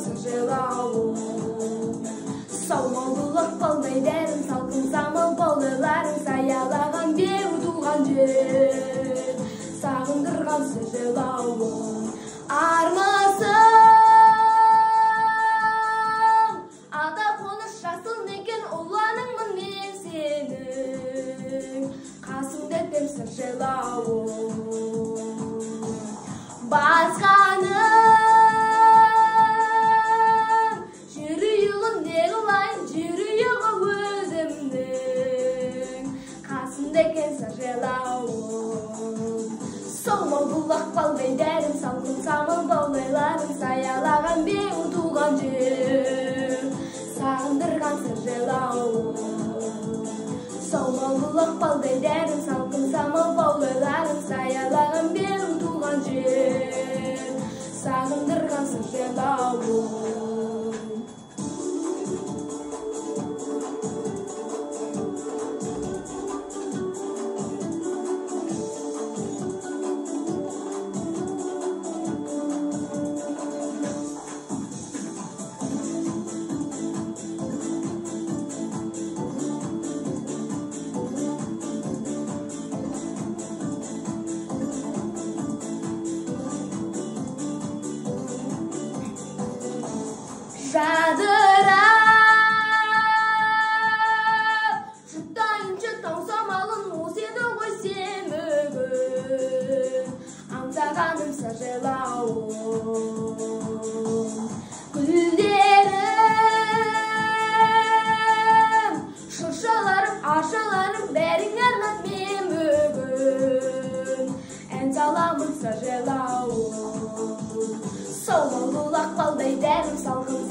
сыжылауым. Саумалдылық болмай дәрім, салқын самал болыларым, саялаған беу туған жер, сағындырған сыжылауым. Армысың, ата қоныс жасыл некен ұланыңмын мен сенің, қасыңда өтем сыжылауым. Басқаның жүрегін не қылайын, жүрегі өзімнің, қасымда екен сыжылауым. Солмал бұлақ балдай дәрім, салқын самал болайларым, саялаған беу туған жер, сағындырған сыжылауым. Солмал бұлақ балдай дәрім, салқын самал болайларым, саялаған беу туған жер, сағындырған сыжылауым. Жадырап жұттайыншы таң самалын, оседі ғой сен бүгін, аңсағаным сыжылауым. Гүлдерім, шыршаларым, аршаларым, бәрің арнап мен бүгін, ән саламын сыжылауым. Солмал бұлақ балдай дәрім, салқын